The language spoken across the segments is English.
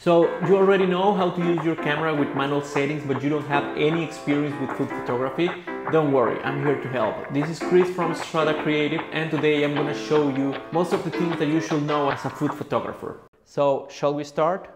So you already know how to use your camera with manual settings, but you don't have any experience with food photography? Don't worry, I'm here to help. This is Chris from Estrada Creative, and today I'm gonna show you most of the things that you should know as a food photographer. So, shall we start?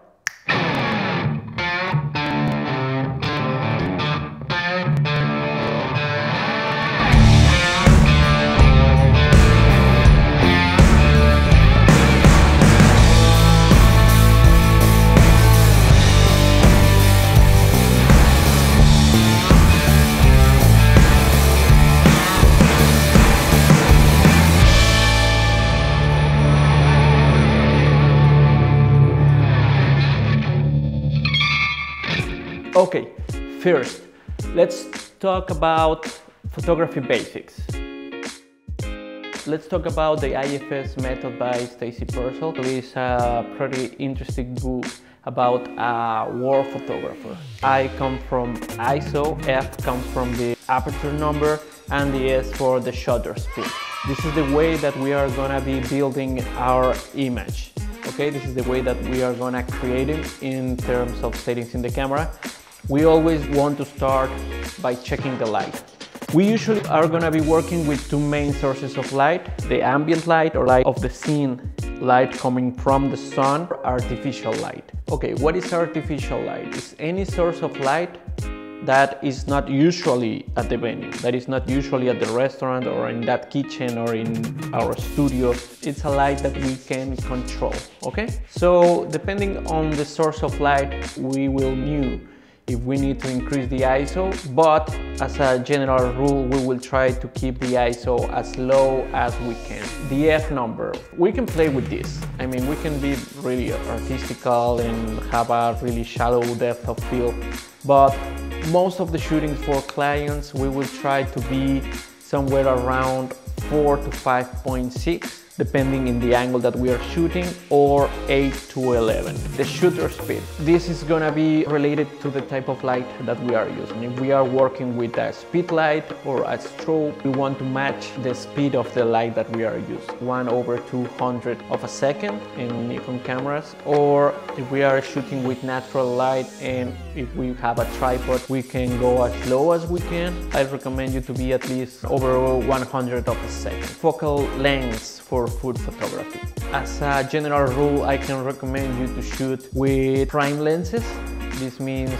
Okay, first, let's talk about photography basics. Let's talk about the IFS method by Stacy Purcell. It's a pretty interesting book about a war photographer. I come from ISO, F comes from the aperture number, and the S for the shutter speed. This is the way that we are gonna be building our image. Okay, this is the way that we are gonna create it in terms of settings in the camera. We always want to start by checking the light. We usually are gonna be working with two main sources of light: the ambient light or light of the scene, light coming from the sun, or artificial light. Okay, what is artificial light? It's any source of light that is not usually at the venue, that is not usually at the restaurant or in that kitchen or in our studio. It's a light that we can control, okay? So depending on the source of light, we will know if we need to increase the ISO, but as a general rule, we will try to keep the ISO as low as we can. The F number, we can play with this. I mean, we can be really artistical and have a really shallow depth of field, but most of the shootings for clients, we will try to be somewhere around 4 to 5.6, depending in the angle that we are shooting, or 8 to 11. The shutter speed. This is gonna be related to the type of light that we are using. If we are working with a speed light or a strobe, we want to match the speed of the light that we are using. 1/200 of a second in Nikon cameras, or if we are shooting with natural light and if we have a tripod, we can go as low as we can. I recommend you to be at least over 100 of a second. Focal lengths for food photography. As a general rule, I can recommend you to shoot with prime lenses. This means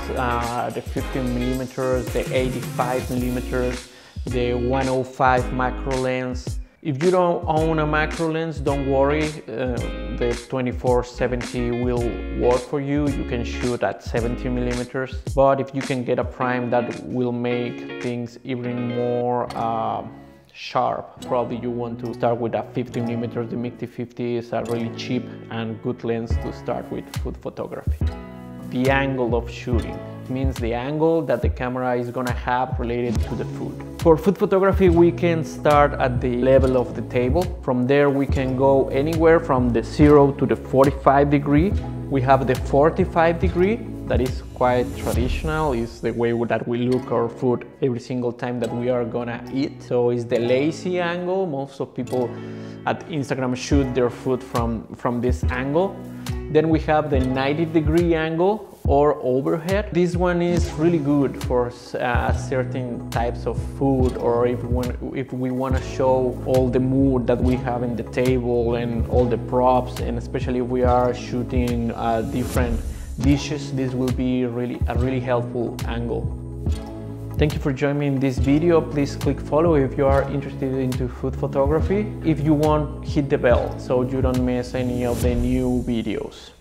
the 15mm, the 85mm, the 105 macro lens. If you don't own a macro lens, don't worry, the 24-70 will work for you. You can shoot at 70mm, but if you can get a prime, that will make things even more sharp. Probably you want to start with a 50mm. The MIG 50 is a really cheap and good lens to start with food photography. The angle of shooting means the angle that the camera is gonna have related to the food. For food photography, we can start at the level of the table. From there, we can go anywhere from the 0 to the 45 degree. We have the 45 degree. That is quite traditional. It's the way that we look our food every single time that we are gonna eat. So it's the lazy angle. Most of people at Instagram shoot their food from this angle. Then we have the 90-degree angle or overhead. This one is really good for certain types of food, or if we want to show all the mood that we have in the table and all the props, and especially if we are shooting different dishes, this will be a really helpful angle. Thank you for joining me in this video. Please click follow if you are interested into food photography. If you want, hit the bell so you don't miss any of the new videos.